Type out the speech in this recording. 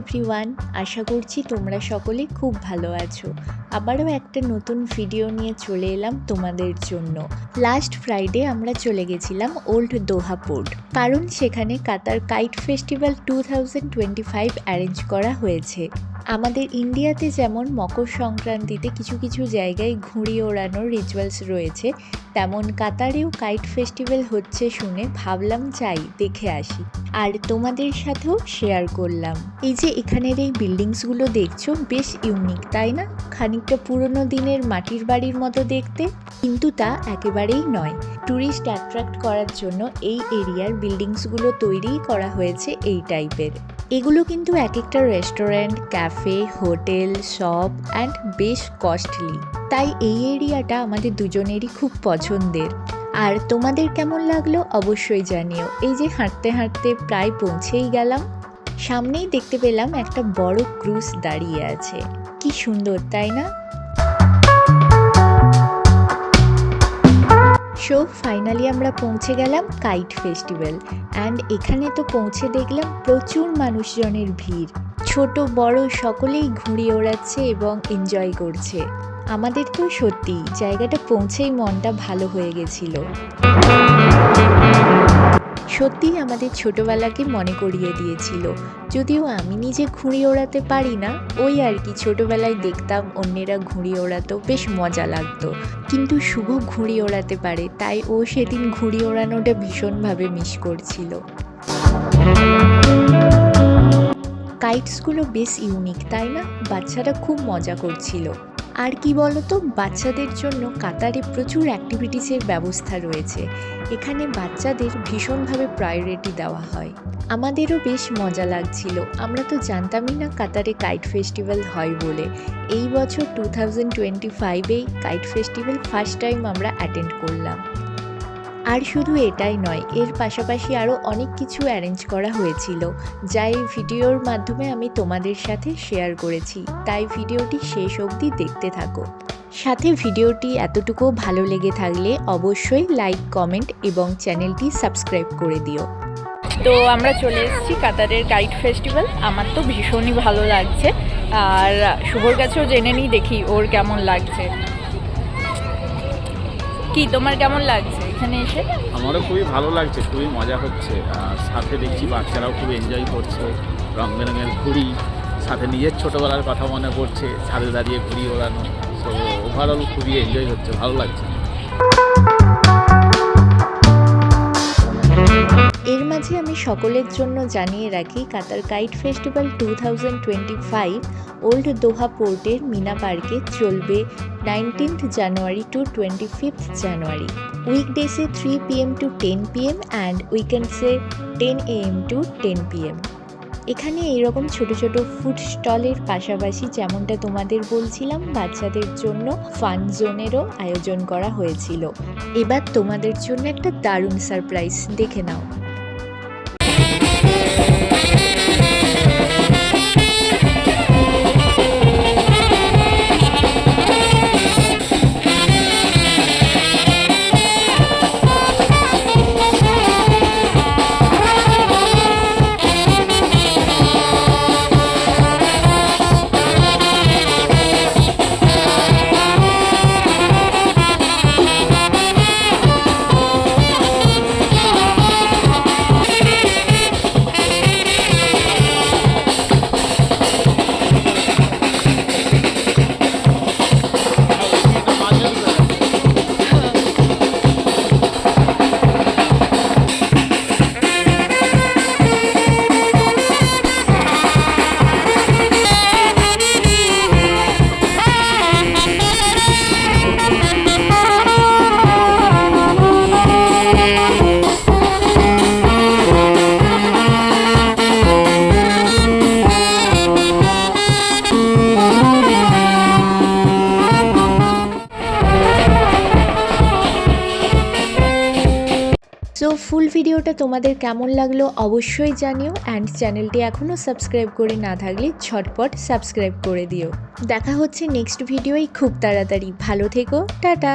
Everyone, আশা করছি তোমরা সকলে খুব ভালো আছো। আবারও একটা নতুন ভিডিও নিয়ে চলে এলাম তোমাদের জন্য। লাস্ট ফ্রাইডে আমরা চলে গেছিলাম ওল্ড দোহা পোর্ট, কারণ সেখানে কাতার কাইট ফেস্টিভ্যাল 2025 অ্যারেঞ্জ করা হয়েছে। আমাদের ইন্ডিয়াতে যেমন মকর সংক্রান্তিতে কিছু কিছু জায়গায় ঘুড়ি ওড়ানোর রিচুয়ালস রয়েছে, তেমন কাতারেও কাইট ফেস্টিভ্যাল হচ্ছে শুনে ভাবলাম যাই দেখে আসি, আর তোমাদের সাথেও শেয়ার করলাম। এই যে এখানের এই বিল্ডিংসগুলো দেখছো, বেশ ইউনিক তাই না? খানিকটা পুরনো দিনের মাটির বাড়ির মতো দেখতে, কিন্তু তা একেবারেই নয়। ট্যুরিস্ট অ্যাট্রাক্ট করার জন্য এই এরিয়ার বিল্ডিংসগুলো তৈরিই করা হয়েছে এই টাইপের। এগুলো কিন্তু এক একটা restaurant, cafe, hotel, shop and বেশ কস্টলি। তাই এই এরিয়াটা আমাদের দুজনেরই খুব পছন্দের। আর তোমাদের কেমন লাগলো অবশ্যই জানিও। এই যে হাঁটতে হাঁটতে প্রায় পৌঁছেই গেলাম, সামনেই দেখতে পেলাম একটা বড় ক্রুজ দাঁড়িয়ে আছে। কি সুন্দর তাই না? সো ফাইনালি আমরা পৌঁছে গেলাম কাইট ফেস্টিভ্যাল, অ্যান্ড এখানে তো পৌঁছে দেখলাম প্রচুর মানুষজনের ভিড়। ছোট বড় সকলেই ঘুড়ি ওড়াচ্ছে এবং এনজয় করছে। আমাদের তো সত্যি জায়গাটা পৌঁছেই মনটা ভালো হয়ে গেছিল। সত্যিই আমাদের ছোটবেলাকে মনে করিয়ে দিয়েছিল। যদিও আমি নিজে ঘুড়ি ওড়াতে পারি না, ওই আর কি ছোটবেলায় দেখতাম অন্যেরা ঘুড়ি ওড়াতো, বেশ মজা লাগতো। কিন্তু শুভ ঘুড়ি ওড়াতে পারে, তাই ও সেদিন ঘুড়ি ওড়ানোটা ভীষণভাবে মিস করছিল। কাইটসগুলো বেশ ইউনিক তাই না? বাচ্চারা খুব মজা করছিল। আর কি বলতো, বাচ্চাদের জন্য কাতারে প্রচুর অ্যাক্টিভিটিসের ব্যবস্থা রয়েছে। এখানে বাচ্চাদের ভীষণভাবে প্রায়োরিটি দেওয়া হয়। আমাদেরও বেশ মজা লাগছিল। আমরা তো জানতামই না কাতারে কাইট ফেস্টিভ্যাল হয় বলে। এই বছর 2025-এই কাইট ফেস্টিভ্যাল ফার্স্ট টাইম আমরা অ্যাটেন্ড করলাম। আর শুধু এটাই নয়, এর পাশাপাশি আরও অনেক কিছু অ্যারেঞ্জ করা হয়েছিল, যা এই ভিডিওর মাধ্যমে আমি তোমাদের সাথে শেয়ার করেছি। তাই ভিডিওটি শেষ অবধি দেখতে থাকো। সাথে ভিডিওটি এতটুকুও ভালো লেগে থাকলে অবশ্যই লাইক, কমেন্ট এবং চ্যানেলটি সাবস্ক্রাইব করে দিও। তো আমরা চলে এসেছি কাতারের কাইট ফেস্টিভ্যাল। আমার তো ভীষণই ভালো লাগছে, আর শুভর কাছেও জেনে নিই দেখি ওর কেমন লাগছে। কি তোমার কেমন লাগছে এখানে এসে? আমারও খুবই ভালো লাগছে, খুবই মজা হচ্ছে। আর সাথে দেখছি বাচ্চারাও খুব এনজয় করছে, রং বেরঙের ঘুড়ি, সাথে নিজের ছোটোবেলার কথা মনে পড়ছে, ছাদে দাঁড়িয়ে ঘুড়ি ওড়ানো। সো ওভারঅল খুবই এনজয় হচ্ছে, ভালো লাগছে। এর মাঝে আমি সকলের জন্য জানিয়ে রাখি, Qatar kite festival 2025 old Doha পোর্টের মিনা পার্কে চলবে 19th January to 25th January. উইকডেসে 3 PM to 10 PM অ্যান্ড উইকেন্ডসে 10 AM to 10 PM। এখানে এইরকম ছোট ছোট ফুড স্টলের পাশাপাশি, যেমনটা তোমাদের বলছিলাম, বাচ্চাদের জন্য ফান জোনেরও আয়োজন করা হয়েছিল। এবার তোমাদের জন্য একটা দারুণ সারপ্রাইজ, দেখে নাও। সো ফুল ভিডিওটা তোমাদের কেমন লাগলো অবশ্যই জানিও, অ্যান্ড চ্যানেলটি এখনও সাবস্ক্রাইব করে না থাকলে ঝটপট সাবস্ক্রাইব করে দিও। দেখা হচ্ছে নেক্সট ভিডিওই খুব তাড়াতাড়ি। ভালো থেকো, টাটা।